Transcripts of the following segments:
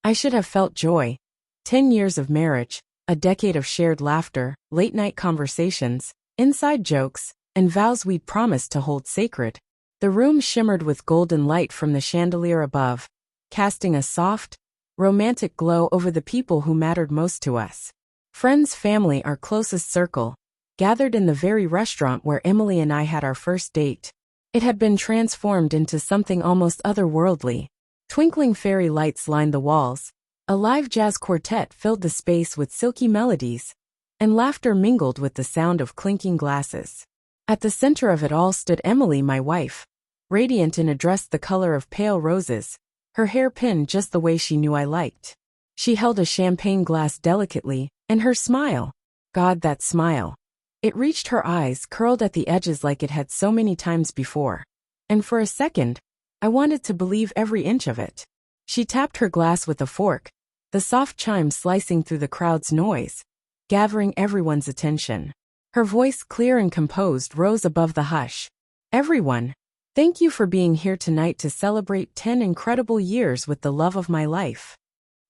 I should have felt joy. 10 years of marriage, a decade of shared laughter, late-night conversations, inside jokes, and vows we'd promised to hold sacred. The room shimmered with golden light from the chandelier above, casting a soft, romantic glow over the people who mattered most to us. Friends, family, our closest circle, gathered in the very restaurant where Emily and I had our first date. It had been transformed into something almost otherworldly. Twinkling fairy lights lined the walls, a live jazz quartet filled the space with silky melodies, and laughter mingled with the sound of clinking glasses. At the center of it all stood Emily, my wife, radiant in a dress the color of pale roses, her hair pinned just the way she knew I liked. She held a champagne glass delicately, and her smile, God, that smile. It reached her eyes, curled at the edges like it had so many times before. And for a second, I wanted to believe every inch of it. She tapped her glass with a fork, the soft chime slicing through the crowd's noise, gathering everyone's attention. Her voice, clear and composed, rose above the hush. Everyone, thank you for being here tonight to celebrate 10 incredible years with the love of my life.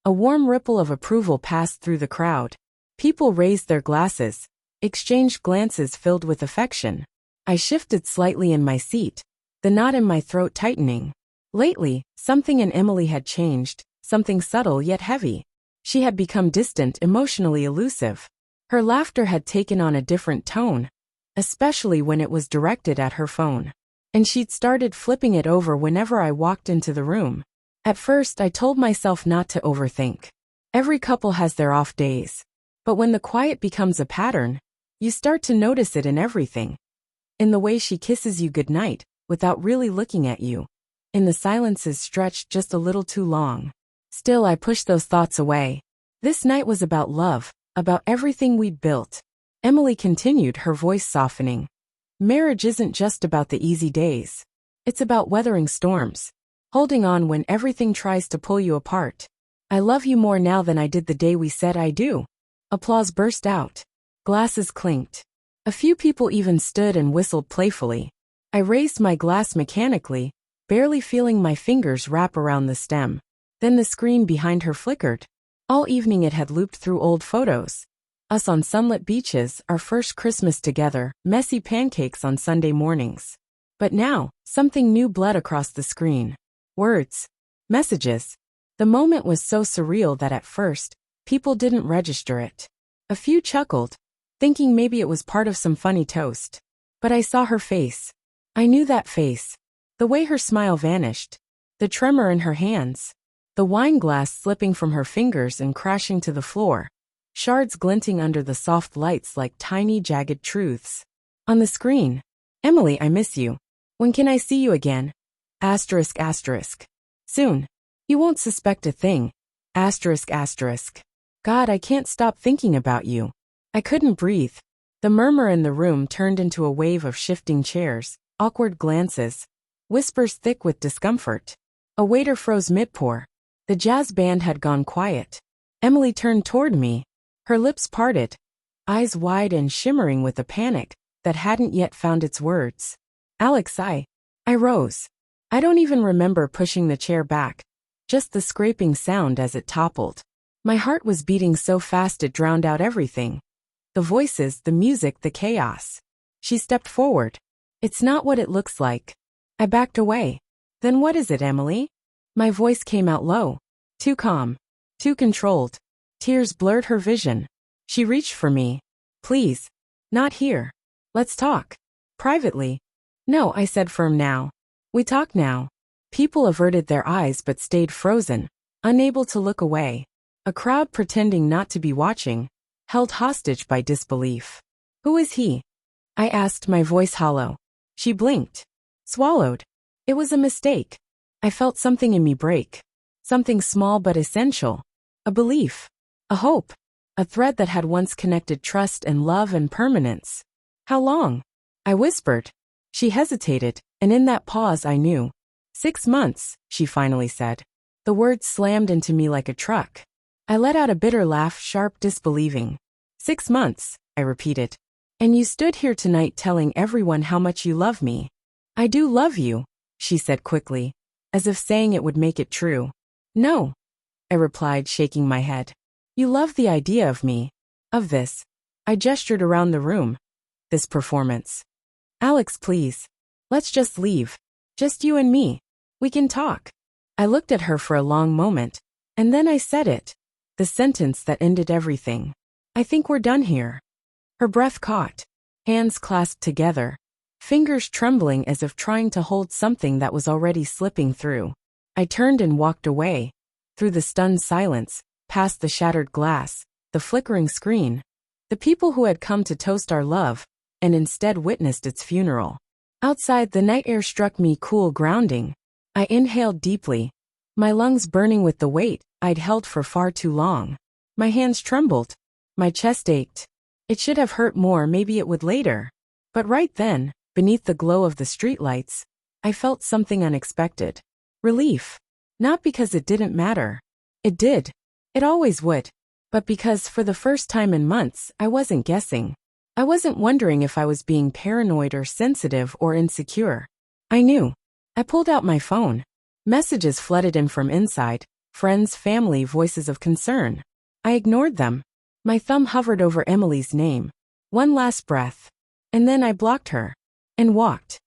A warm ripple of approval passed through the crowd. People raised their glasses, exchanged glances filled with affection. I shifted slightly in my seat, the knot in my throat tightening. Lately, something in Emily had changed, something subtle yet heavy. She had become distant, emotionally elusive. Her laughter had taken on a different tone, especially when it was directed at her phone. And she'd started flipping it over whenever I walked into the room. At first, I told myself not to overthink. Every couple has their off days. But when the quiet becomes a pattern, you start to notice it in everything. In the way she kisses you goodnight, without really looking at you. In the silences stretched just a little too long. Still, I pushed those thoughts away. This night was about love, about everything we'd built. Emily continued, her voice softening. Marriage isn't just about the easy days. It's about weathering storms, holding on when everything tries to pull you apart. I love you more now than I did the day we said I do. Applause burst out. Glasses clinked. A few people even stood and whistled playfully. I raised my glass mechanically, barely feeling my fingers wrap around the stem. Then the screen behind her flickered. All evening it had looped through old photos. Us on sunlit beaches, our first Christmas together, messy pancakes on Sunday mornings. But now, something new bled across the screen. Words. Messages. The moment was so surreal that at first, people didn't register it. A few chuckled, thinking maybe it was part of some funny toast. But I saw her face. I knew that face. The way her smile vanished. The tremor in her hands. The wine glass slipping from her fingers and crashing to the floor. Shards glinting under the soft lights like tiny jagged truths. On the screen. Emily, I miss you. When can I see you again? Asterisk asterisk. Soon. You won't suspect a thing. Asterisk asterisk. God, I can't stop thinking about you. I couldn't breathe. The murmur in the room turned into a wave of shifting chairs, awkward glances, whispers thick with discomfort. A waiter froze mid-pour. The jazz band had gone quiet. Emily turned toward me, her lips parted, eyes wide and shimmering with a panic that hadn't yet found its words. Alex, I rose. I don't even remember pushing the chair back, just the scraping sound as it toppled. My heart was beating so fast it drowned out everything. The voices, the music, the chaos. She stepped forward. It's not what it looks like. I backed away. Then what is it, Emily? My voice came out low. Too calm. Too controlled. Tears blurred her vision. She reached for me. Please. Not here. Let's talk. Privately. No, I said, firm now. We talk now. People averted their eyes but stayed frozen, unable to look away. A crowd pretending not to be watching, held hostage by disbelief. Who is he? I asked, my voice hollow. She blinked. Swallowed. It was a mistake. I felt something in me break. Something small but essential. A belief. A hope. A thread that had once connected trust and love and permanence. How long? I whispered. She hesitated, and in that pause I knew. 6 months, she finally said. The words slammed into me like a truck. I let out a bitter laugh, sharp, disbelieving. 6 months, I repeated. And you stood here tonight telling everyone how much you love me. I do love you, she said quickly, as if saying it would make it true. No. I replied, shaking my head. You love the idea of me. Of this. I gestured around the room. This performance. Alex, please. Let's just leave. Just you and me. We can talk. I looked at her for a long moment, and then I said it. The sentence that ended everything. I think we're done here. Her breath caught. Hands clasped together. Fingers trembling as if trying to hold something that was already slipping through. I turned and walked away. Through the stunned silence, past the shattered glass, the flickering screen. The people who had come to toast our love, and instead witnessed its funeral. Outside, the night air struck me cool, grounding. I inhaled deeply, my lungs burning with the weight I'd held for far too long. My hands trembled. My chest ached. It should have hurt more, maybe it would later. But right then, beneath the glow of the streetlights, I felt something unexpected. Relief. Not because it didn't matter. It did. It always would. But because for the first time in months, I wasn't guessing. I wasn't wondering if I was being paranoid or sensitive or insecure. I knew. I pulled out my phone. Messages flooded in from inside. Friends, family, voices of concern. I ignored them. My thumb hovered over Emily's name. One last breath. And then I blocked her. And walked.